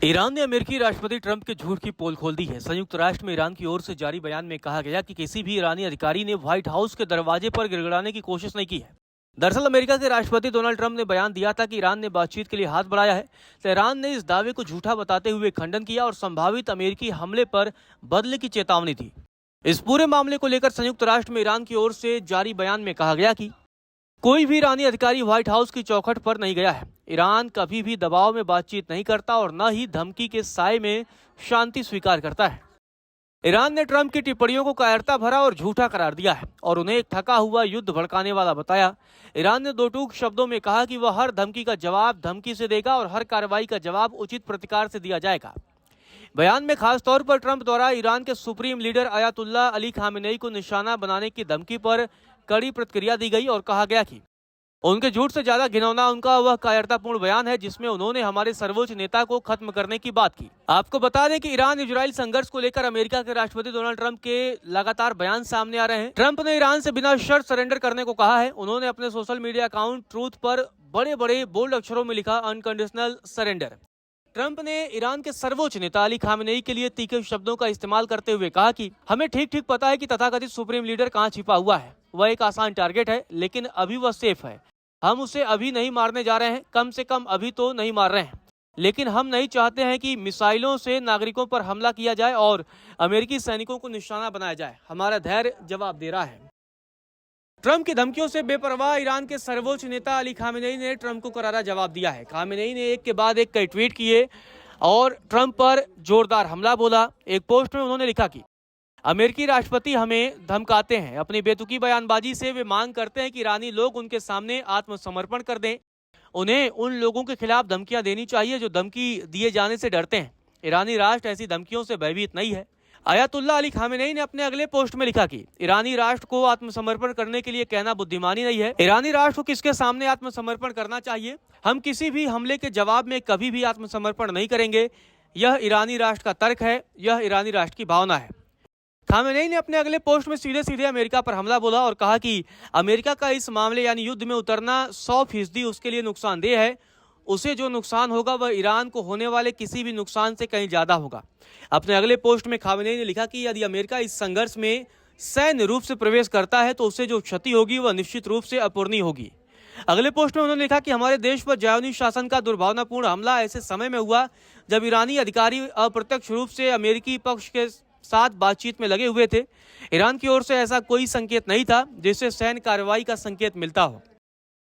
Iran ने अमेरिकी राष्ट्रपति ट्रंप के झूठ की पोल खोल दी है। संयुक्त राष्ट्र में ईरान की ओर से जारी बयान में कहा गया कि किसी भी ईरानी अधिकारी ने व्हाइट हाउस के दरवाजे पर गिड़गिड़ाने की कोशिश नहीं की है। दरअसल अमेरिका के राष्ट्रपति डोनाल्ड ट्रंप ने बयान दिया था कि ईरान ने बातचीत के लिए हाथ बढ़ाया है। तेहरान ने इस दावे को झूठा बताते हुए खंडन किया और संभावित अमेरिकी हमले पर बदले की चेतावनी दी। इस पूरे मामले को लेकर संयुक्त राष्ट्र में ईरान की ओर से जारी बयान में कहा गया कि कोई भी ईरानी अधिकारी व्हाइट हाउस की चौखट पर नहीं गया है। ईरान कभी भी दबाव में बातचीत नहीं करता और न ही धमकी के साए में शांति स्वीकार करता है। ईरान ने ट्रंप की टिप्पणियों को कायरता भरा और झूठा करार दिया है और उन्हें एक थका हुआ युद्ध भड़काने वाला बताया। ईरान ने दो टूक शब्दों में कहा कि वह हर धमकी का जवाब धमकी से देगा और हर कार्रवाई का जवाब उचित प्रतिकार से दिया जाएगा। बयान में खास तौर पर ट्रंप द्वारा ईरान के supreme leader Ayatollah Ali Khamenei को निशाना बनाने की धमकी पर कड़ी प्रतिक्रिया दी गई और कहा गया कि उनके झूठ से ज्यादा घिनौना उनका वह कायरतापूर्ण बयान है जिसमें उन्होंने हमारे सर्वोच्च नेता को खत्म करने की बात की। आपको बता दें कि ईरान इजराइल संघर्ष को लेकर अमेरिका के राष्ट्रपति डोनाल्ड ट्रंप के लगातार बयान सामने आ रहे हैं। ट्रंप ने ईरान से बिना शर्त सरेंडर करने को कहा है। उन्होंने अपने सोशल मीडिया अकाउंट ट्रूथ पर बड़े बड़े बोल्ड अक्षरों में लिखा अनकंडीशनल सरेंडर। ट्रंप ने ईरान के सर्वोच्च नेता अली खामेनेई के लिए तीखे शब्दों का इस्तेमाल करते हुए कहा कि हमें ठीक ठीक पता है कि तथाकथित सुप्रीम लीडर कहां छिपा हुआ है। वह एक आसान टारगेट है, लेकिन अभी वह सेफ है। हम उसे अभी नहीं मारने जा रहे हैं, कम से कम अभी तो नहीं मार रहे हैं, लेकिन हम नहीं चाहते हैं कि मिसाइलों से नागरिकों पर हमला किया जाए और अमेरिकी सैनिकों को निशाना बनाया जाए। हमारा धैर्य जवाब दे रहा है। ट्रंप की धमकियों से बेपरवाह ईरान के सर्वोच्च नेता अली खामेनेई ने ट्रंप को करारा जवाब दिया है। खामेनेई ने एक के बाद एक कई ट्वीट किए और ट्रंप पर जोरदार हमला बोला। एक पोस्ट में उन्होंने लिखा कि अमेरिकी राष्ट्रपति हमें धमकाते हैं। अपनी बेतुकी बयानबाजी से वे मांग करते हैं कि ईरानी लोग उनके सामने आत्मसमर्पण कर दें। उन्हें उन लोगों के खिलाफ धमकियां देनी चाहिए जो धमकी दिए जाने से डरते हैं। ईरानी राष्ट्र ऐसी धमकियों से भयभीत नहीं है। अयातुल्लाह अली खामेनेई ने अपने अगले पोस्ट में लिखा कि ईरानी राष्ट्र को आत्मसमर्पण करने के लिए कहना बुद्धिमानी नहीं है। ईरानी राष्ट्र को किसके सामने आत्मसमर्पण करना चाहिए? हम किसी भी हमले के जवाब में कभी भी आत्मसमर्पण नहीं करेंगे। यह ईरानी राष्ट्र का तर्क है, यह ईरानी राष्ट्र की भावना है। खामेनेई ने अपने अगले पोस्ट में सीधे सीधे अमेरिका पर हमला बोला और कहा कि अमेरिका का इस मामले यानी युद्ध में उतरना 100% उसके लिए नुकसानदेह है। उसे जो नुकसान होगा वह ईरान को होने वाले किसी भी नुकसान से कहीं ज्यादा होगा। अपने अगले पोस्ट में खामेनेई ने लिखा कि यदि अमेरिका इस संघर्ष में सैन्य रूप से प्रवेश करता है तो उसे जो क्षति होगी वह निश्चित रूप से अपूरणीय होगी। अगले पोस्ट में उन्होंने लिखा कि हमारे देश पर ज़ायोनी शासन का दुर्भावनापूर्ण हमला ऐसे समय में हुआ जब ईरानी अधिकारी अप्रत्यक्ष रूप से अमेरिकी पक्ष के साथ बातचीत में लगे हुए थे। ईरान की ओर से ऐसा कोई संकेत नहीं था जिससे सैन्य कार्रवाई का संकेत मिलता हो।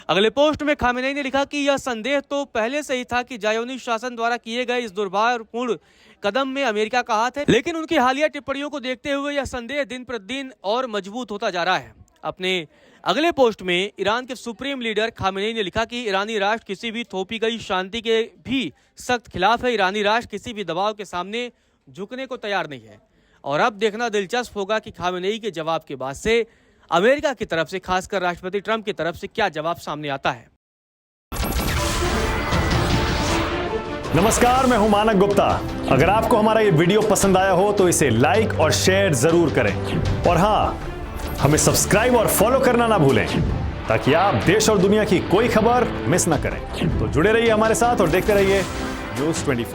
अगले पोस्ट में खामेनेई ने लिखा कि यह संदेह तो पहले से ही था कि ज़ायोनी शासन द्वारा किए गए इस दुर्भावनापूर्ण कदम में अमेरिका का हाथ है, लेकिन उनकी हालिया टिप्पणियों को देखते हुए यह संदेह दिन प्रतिदिन और मजबूत होता जा रहा है। अपने अगले पोस्ट में ईरान के सुप्रीम लीडर खामेनेई ने लिखा कि ईरानी राष्ट्र किसी भी थोपी गई शांति के भी सख्त खिलाफ है। ईरानी राष्ट्र किसी भी दबाव के सामने झुकने को तैयार नहीं है और अब देखना दिलचस्प होगा कि खामेनेई के जवाब के बाद से अमेरिका की तरफ से, खासकर राष्ट्रपति ट्रंप की तरफ से क्या जवाब सामने आता है। नमस्कार, मैं हूं मानक गुप्ता। अगर आपको हमारा ये वीडियो पसंद आया हो तो इसे लाइक और शेयर जरूर करें और हां, हमें सब्सक्राइब और फॉलो करना ना भूलें ताकि आप देश और दुनिया की कोई खबर मिस ना करें। तो जुड़े रहिए हमारे साथ और देखते रहिए न्यूज़ 24।